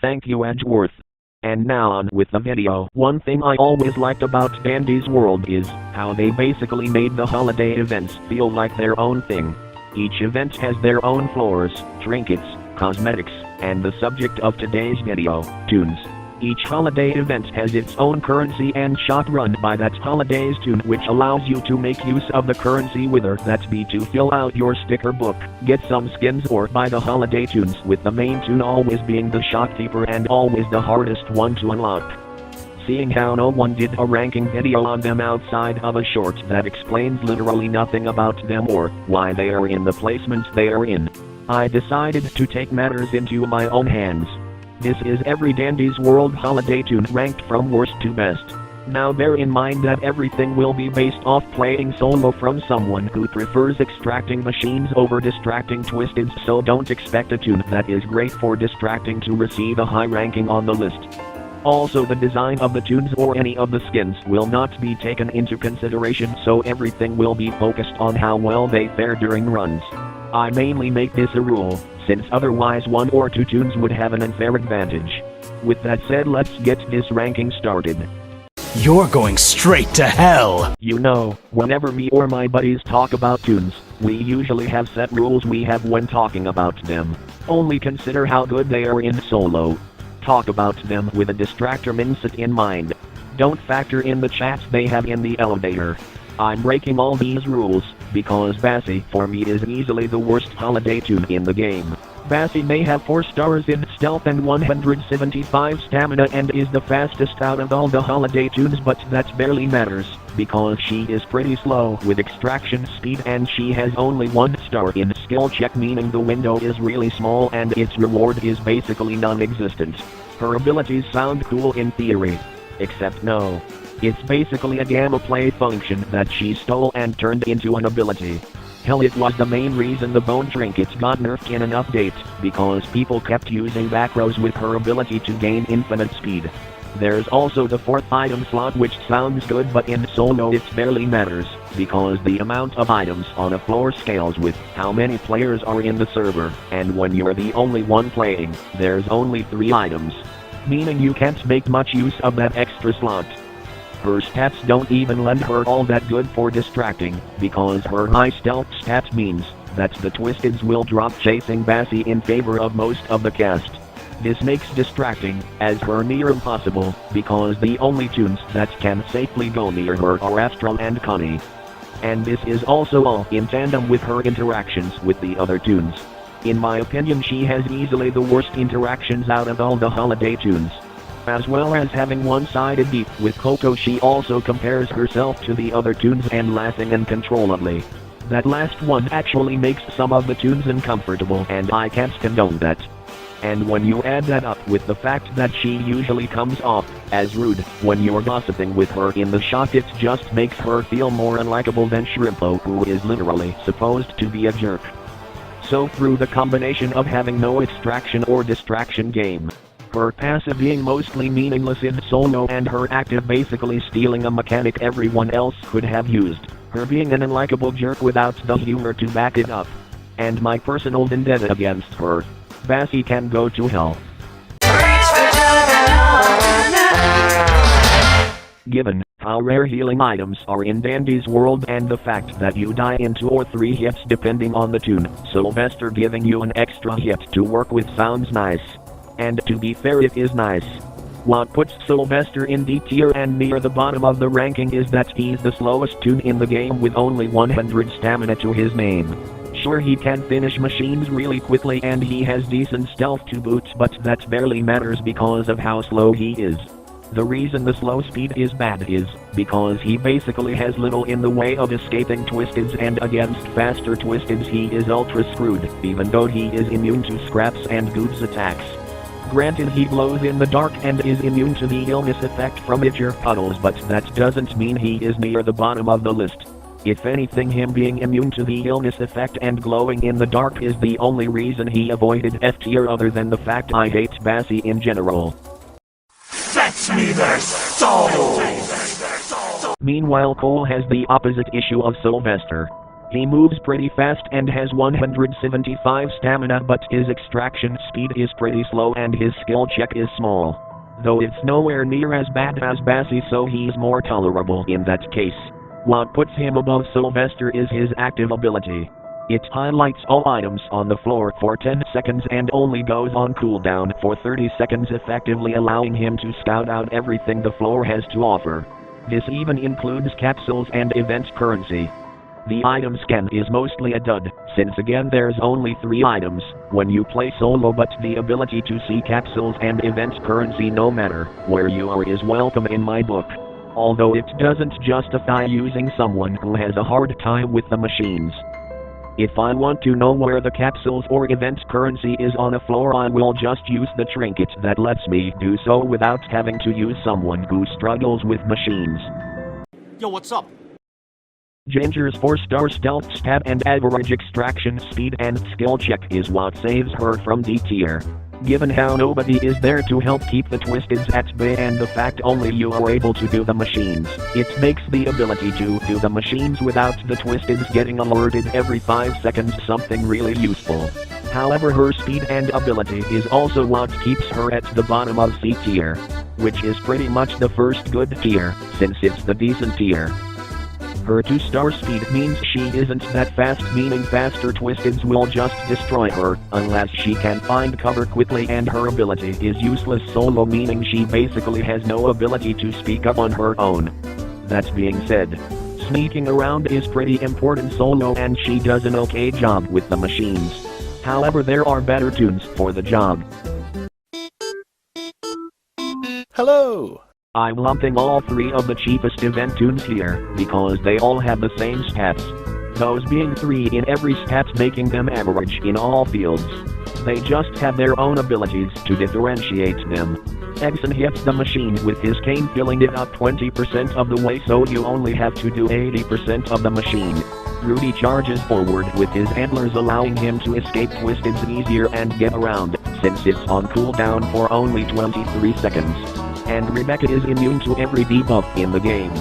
Thank you, Edgeworth. And now on with the video. One thing I always liked about Dandy's World is how they basically made the holiday events feel like their own thing. Each event has their own floors, trinkets, cosmetics, and the subject of today's video, toons. Each holiday event has its own currency and shop run by that holiday's toon, which allows you to make use of the currency, whether that be to fill out your sticker book, get some skins, or buy the holiday toons, with the main toon always being the shopkeeper and always the hardest one to unlock. Seeing how no one did a ranking video on them outside of a short that explains literally nothing about them or why they are in the placements they are in, I decided to take matters into my own hands. This is every Dandy's World holiday toon ranked from worst to best. Now bear in mind that everything will be based off playing solo from someone who prefers extracting machines over distracting twisteds, so don't expect a toon that is great for distracting to receive a high ranking on the list. Also, the design of the toons or any of the skins will not be taken into consideration, so everything will be focused on how well they fare during runs. I mainly make this a rule, since otherwise one or two toons would have an unfair advantage. With that said, let's get this ranking started. You're going straight to hell! You know, whenever me or my buddies talk about toons, we usually have set rules we have when talking about them. Only consider how good they are in solo. Talk about them with a distractor mindset in mind. Don't factor in the chats they have in the elevator. I'm breaking all these rules, because Bassie for me is easily the worst holiday toon in the game. Bassie may have 4 stars in stealth and 175 stamina and is the fastest out of all the holiday toons, but that barely matters, because she is pretty slow with extraction speed and she has only 1 star in skill check, meaning the window is really small and its reward is basically non-existent. Her abilities sound cool in theory. Except no. It's basically a gamma play function that she stole and turned into an ability. Hell, it was the main reason the bone trinkets got nerfed in an update, because people kept using back rows with her ability to gain infinite speed. There's also the 4th item slot, which sounds good, but in solo it barely matters, because the amount of items on a floor scales with how many players are in the server, and when you're the only one playing, there's only 3 items. Meaning you can't make much use of that extra slot. Her stats don't even lend her all that good for distracting, because her high stealth stat means that the twisteds will drop chasing Bassie in favor of most of the cast. This makes distracting as her near impossible, because the only toons that can safely go near her are Astral and Connie. And this is also all in tandem with her interactions with the other toons. In my opinion, she has easily the worst interactions out of all the holiday toons. As well as having one-sided beef with Coco, she also compares herself to the other toons and laughing uncontrollably. That last one actually makes some of the toons uncomfortable, and I can't condone that. And when you add that up with the fact that she usually comes off as rude when you're gossiping with her in the shop, it just makes her feel more unlikable than Shrimpo, who is literally supposed to be a jerk. So through the combination of having no extraction or distraction game, her passive being mostly meaningless in solo, and her active basically stealing a mechanic everyone else could have used, her being an unlikable jerk without the humor to back it up, and my personal vendetta against her, Bassie can go to hell. Given how rare healing items are in Dandy's World and the fact that you die in 2 or 3 hits depending on the toon, Soulvester giving you an extra hit to work with sounds nice. And to be fair, it is nice. What puts Soulvester in D tier and near the bottom of the ranking is that he's the slowest toon in the game with only 100 stamina to his name. Sure, he can finish machines really quickly and he has decent stealth to boot, but that barely matters because of how slow he is. The reason the slow speed is bad is because he basically has little in the way of escaping twisteds, and against faster twisteds he is ultra screwed, even though he is immune to Scraps and Goob's attacks. Granted, he glows in the dark and is immune to the illness effect from itcher puddles, but that doesn't mean he is near the bottom of the list. If anything, him being immune to the illness effect and glowing in the dark is the only reason he avoided F tier, other than the fact I hate Bassie in general. Fetch me their souls! Meanwhile, Cole has the opposite issue of Soulvester. He moves pretty fast and has 175 stamina, but his extraction speed is pretty slow and his skill check is small. Though it's nowhere near as bad as Bassie, so he's more tolerable in that case. What puts him above Soulvester is his active ability. It highlights all items on the floor for 10 seconds and only goes on cooldown for 30 seconds, effectively allowing him to scout out everything the floor has to offer. This even includes capsules and event currency. The item scan is mostly a dud, since again there's only 3 items when you play solo, but the ability to see capsules and event currency no matter where you are is welcome in my book. Although it doesn't justify using someone who has a hard time with the machines. If I want to know where the capsules or event currency is on a floor, I will just use the trinket that lets me do so without having to use someone who struggles with machines. Yo, what's up? Ginger's 4-star stealth stat and average extraction speed and skill check is what saves her from D tier. Given how nobody is there to help keep the Twisteds at bay and the fact only you are able to do the machines, it makes the ability to do the machines without the Twisteds getting alerted every 5 seconds something really useful. However, her speed and ability is also what keeps her at the bottom of C tier, which is pretty much the first good tier, since it's the decent tier. Her 2-star speed means she isn't that fast, meaning faster Twisteds will just destroy her, unless she can find cover quickly, and her ability is useless solo, meaning she basically has no ability to speak up on her own. That being said, sneaking around is pretty important solo and she does an okay job with the machines. However, there are better toons for the job. Hello! I'm lumping all 3 of the cheapest event toons here, because they all have the same stats. Those being 3 in every stat, making them average in all fields. They just have their own abilities to differentiate them. Eggson hits the machine with his cane, filling it up 20% of the way, so you only have to do 80% of the machine. Rudie charges forward with his antlers, allowing him to escape Twisteds easier and get around, since it's on cooldown for only 23 seconds. And Ribecca is immune to every debuff in the game.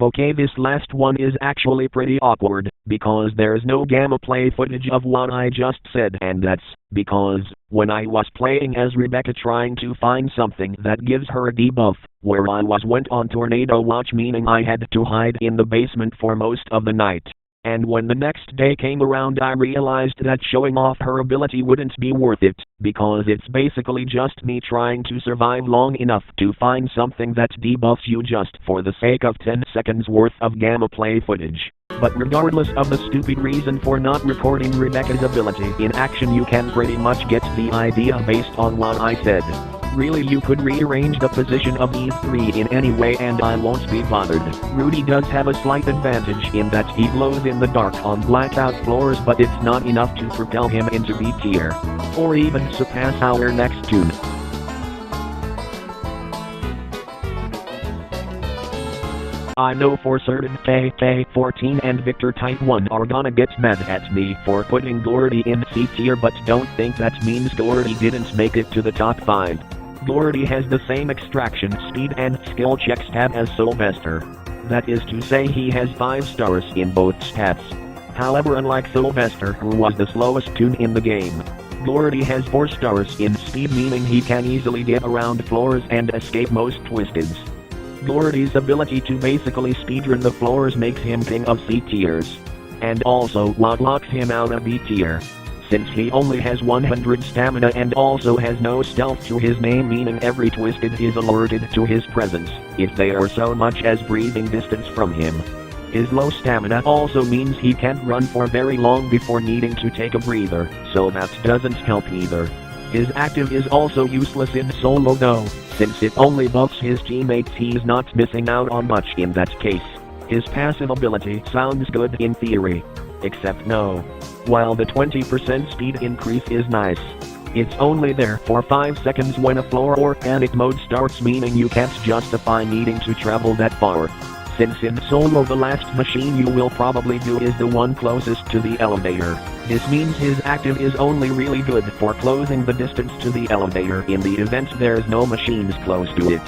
Okay, this last one is actually pretty awkward, because there's no gamma play footage of what I just said, and that's because when I was playing as Ribecca trying to find something that gives her a debuff, where I went on tornado watch, meaning I had to hide in the basement for most of the night. And when the next day came around, I realized that showing off her ability wouldn't be worth it, because it's basically just me trying to survive long enough to find something that debuffs you just for the sake of 10 seconds worth of gamma play footage. But regardless of the stupid reason for not recording Rebecca's ability in action, you can pretty much get the idea based on what I said. Really, you could rearrange the position of these 3 in any way and I won't be bothered. Rudie does have a slight advantage in that he glows in the dark on blackout floors, but it's not enough to propel him into B tier, or even surpass our next toon. I know for certain K14 and Victor Type 1 are gonna get mad at me for putting Gourdy in C tier, but don't think that means Gourdy didn't make it to the top 5. Gourdy has the same extraction speed and skill check stat as Soulvester. That is to say, he has 5 stars in both stats. However, unlike Soulvester, who was the slowest toon in the game, Gourdy has 4 stars in speed, meaning he can easily get around floors and escape most Twisteds. Gourdy's ability to basically speedrun the floors makes him king of C tiers, and also what locks him out of B tier, since he only has 100 stamina and also has no stealth to his name, meaning every Twisted is alerted to his presence if they are so much as breathing distance from him. His low stamina also means he can't run for very long before needing to take a breather, so that doesn't help either. His active is also useless in solo though, since it only buffs his teammates. He's not missing out on much in that case. His passive ability sounds good in theory, except no. While the 20% speed increase is nice, it's only there for 5 seconds when a floor or panic mode starts, meaning you can't justify needing to travel that far. Since in solo the last machine you will probably do is the one closest to the elevator, this means his active is only really good for closing the distance to the elevator in the event there's no machines close to it.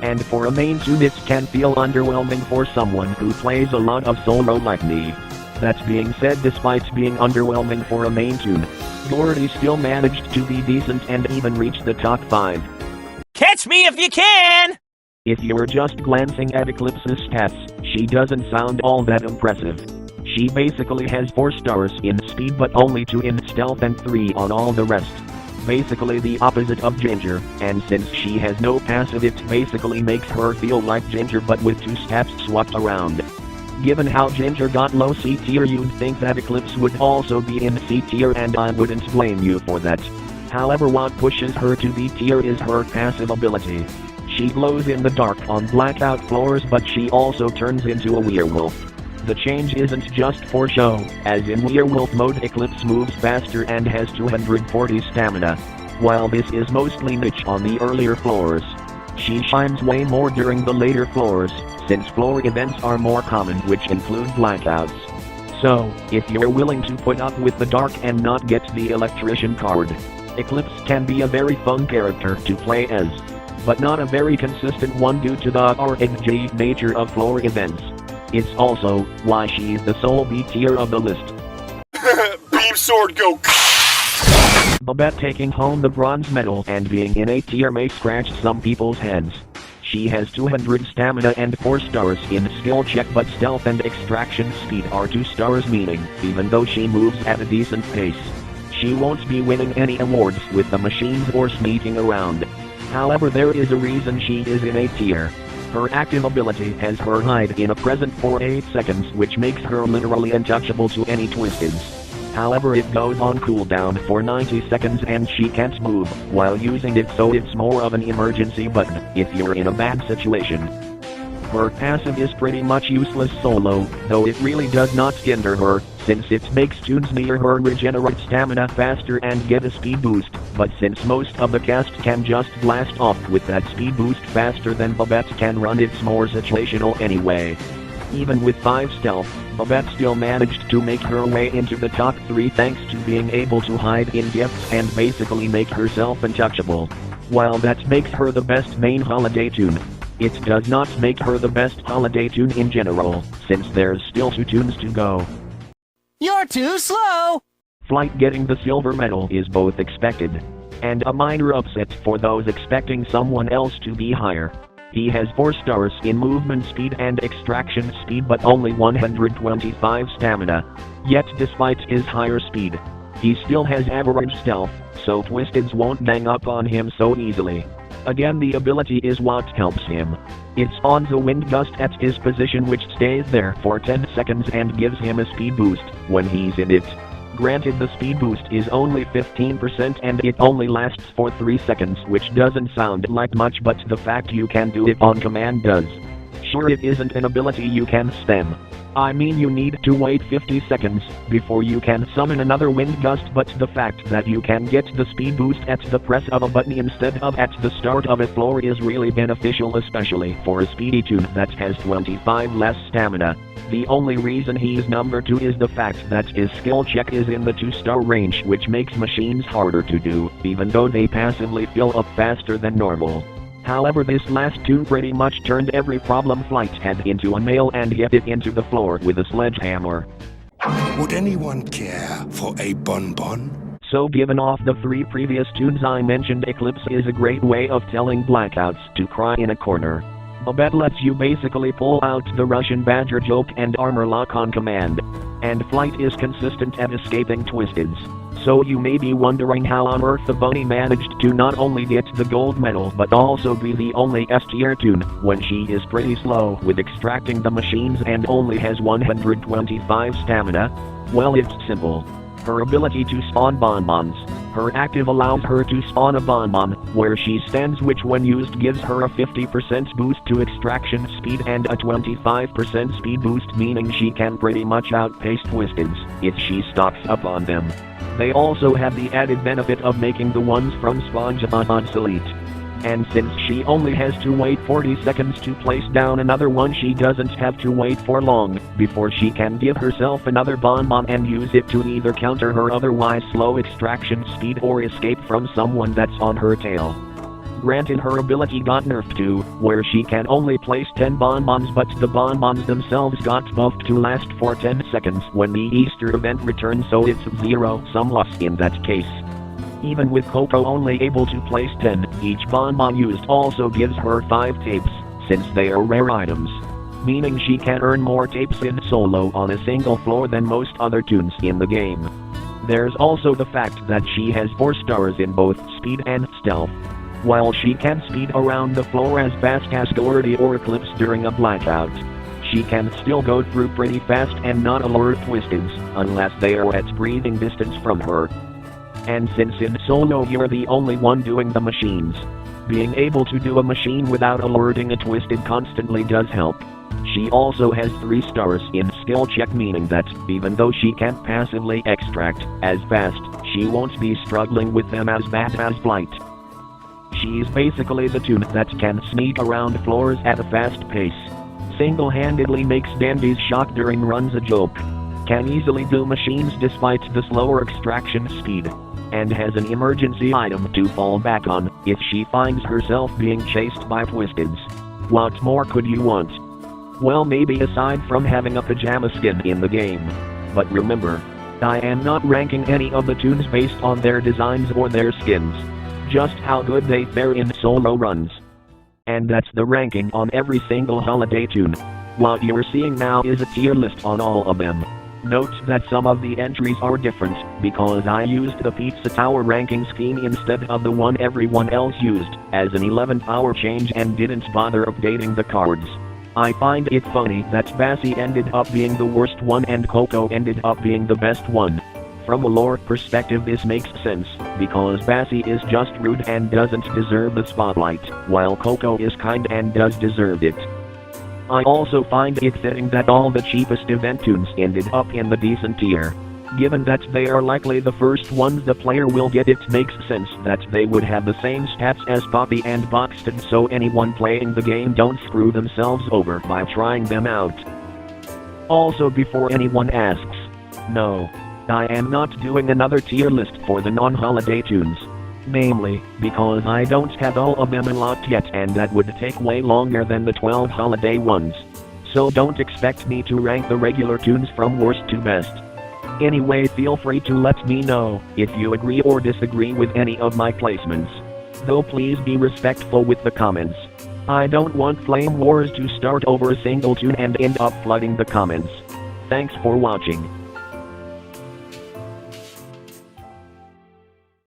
And for a main toon it can feel underwhelming for someone who plays a lot of solo like me. That being said, despite being underwhelming for a main toon, Gourdy still managed to be decent and even reach the top 5. Catch me if you can! If you're just glancing at Eclipse's stats, she doesn't sound all that impressive. She basically has 4 stars in speed but only 2 in stealth and 3 on all the rest. Basically the opposite of Ginger, and since she has no passive, it basically makes her feel like Ginger but with 2 stats swapped around. Given how Ginger got low C tier, you'd think that Eclipse would also be in C tier, and I wouldn't blame you for that. However, what pushes her to B tier is her passive ability. She glows in the dark on blackout floors, but she also turns into a werewolf. The change isn't just for show, as in werewolf mode Eclipse moves faster and has 240 stamina. While this is mostly niche on the earlier floors, she shines way more during the later floors, since floor events are more common, which include blackouts. So, if you're willing to put up with the dark and not get the electrician card, Eclipse can be a very fun character to play as, but not a very consistent one due to the RNG nature of floor events. It's also why she's the sole B tier of the list. Beam sword go. Bobette taking home the bronze medal and being in A tier may scratch some people's heads. She has 200 stamina and 4 stars in skill check, but stealth and extraction speed are 2 stars, meaning even though she moves at a decent pace, she won't be winning any awards with the machines or sneaking around. However, there is a reason she is in A tier. Her active ability has her hide in a present for 8 seconds, which makes her literally untouchable to any twisteds. However, it goes on cooldown for 90 seconds and she can't move while using it, so it's more of an emergency button if you're in a bad situation. Her passive is pretty much useless solo, though it really does not hinder her, since it makes toons near her regenerate stamina faster and get a speed boost, but since most of the cast can just blast off with that speed boost faster than Bobette can run, it's more situational anyway. Even with 5 stealth, Bobette still managed to make her way into the top 3 thanks to being able to hide in gifts and basically make herself untouchable. While that makes her the best main holiday toon, it does not make her the best holiday toon in general, since there's still 2 toons to go. You're too slow! Flyte getting the silver medal is both expected and a minor upset for those expecting someone else to be higher. He has 4 stars in movement speed and extraction speed but only 125 stamina. Yet despite his higher speed, he still has average stealth, so twisteds won't gang up on him so easily. Again, the ability is what helps him. It's on the wind gust at his position, which stays there for 10 seconds and gives him a speed boost when he's in it. Granted, the speed boost is only 15% and it only lasts for 3 seconds, which doesn't sound like much, but the fact you can do it on command does. Sure, it isn't an ability you can spam. I mean, you need to wait 50 seconds before you can summon another wind gust, but the fact that you can get the speed boost at the press of a button instead of at the start of a floor is really beneficial, especially for a speedy toon that has 25 less stamina. The only reason he's number 2 is the fact that his skill check is in the 2-star range, which makes machines harder to do, even though they passively fill up faster than normal. However, this last toon pretty much turned every problem Flyte had into a nail and hit it into the floor with a sledgehammer. Would anyone care for a bonbon? So given off the 3 previous toons I mentioned, Eclipse is a great way of telling blackouts to cry in a corner. Bobette lets you basically pull out the Russian Badger joke and armor lock on command. And Flyte is consistent at escaping twisteds. So you may be wondering how on earth the bunny managed to not only get the gold medal but also be the only S tier toon when she is pretty slow with extracting the machines and only has 125 stamina. Well, it's simple. Her ability to spawn bonbons. Her active allows her to spawn a bonbon where she stands, which when used gives her a 50% boost to extraction speed and a 25% speed boost, meaning she can pretty much outpace twisteds if she stocks up on them. They also have the added benefit of making the ones from SpongeBob obsolete. And since she only has to wait 40 seconds to place down another one, she doesn't have to wait for long before she can give herself another bonbon and use it to either counter her otherwise slow extraction speed or escape from someone that's on her tail. Granted, her ability got nerfed too, where she can only place 10 bonbons, but the bonbons themselves got buffed to last for 10 seconds when the Easter event returns, so it's zero-sum loss in that case. Even with Coco only able to place 10, each bonbon used also gives her 5 tapes, since they are rare items. Meaning she can earn more tapes in solo on a single floor than most other toons in the game. There's also the fact that she has 4 stars in both speed and stealth. While she can speed around the floor as fast as Gourdy or Eclipse during a blackout, she can still go through pretty fast and not alert Twisteds, unless they are at breathing distance from her. And since in solo you're the only one doing the machines, being able to do a machine without alerting a Twisted constantly does help. She also has 3 stars in skill check, meaning that even though she can't passively extract as fast, she won't be struggling with them as bad as Flyte. She's basically the toon that can sneak around floors at a fast pace. Single-handedly makes dandies shock during runs a joke. Can easily do machines despite the slower extraction speed. And has an emergency item to fall back on if she finds herself being chased by Twisteds. What more could you want? Well, maybe aside from having a pajama skin in the game. But remember, I am not ranking any of the toons based on their designs or their skins. Just how good they fare in solo runs. And that's the ranking on every single holiday toon. What you're seeing now is a tier list on all of them. Note that some of the entries are different, because I used the Pizza Tower ranking scheme instead of the one everyone else used, as an 11th-hour change, and didn't bother updating the cards. I find it funny that Bassie ended up being the worst one and Coco ended up being the best one. From a lore perspective this makes sense, because Bassie is just rude and doesn't deserve the spotlight, while Coco is kind and does deserve it. I also find it fitting that all the cheapest event toons ended up in the decent tier. Given that they are likely the first ones the player will get, it makes sense that they would have the same stats as Poppy and Boxton, so anyone playing the game don't screw themselves over by trying them out. Also, before anyone asks, no, I am not doing another tier list for the non-holiday toons. Namely, because I don't have all of them unlocked yet, and that would take way longer than the 12 holiday ones. So don't expect me to rank the regular toons from worst to best. Anyway, feel free to let me know if you agree or disagree with any of my placements. Though please be respectful with the comments. I don't want flame wars to start over a single toon and end up flooding the comments. Thanks for watching.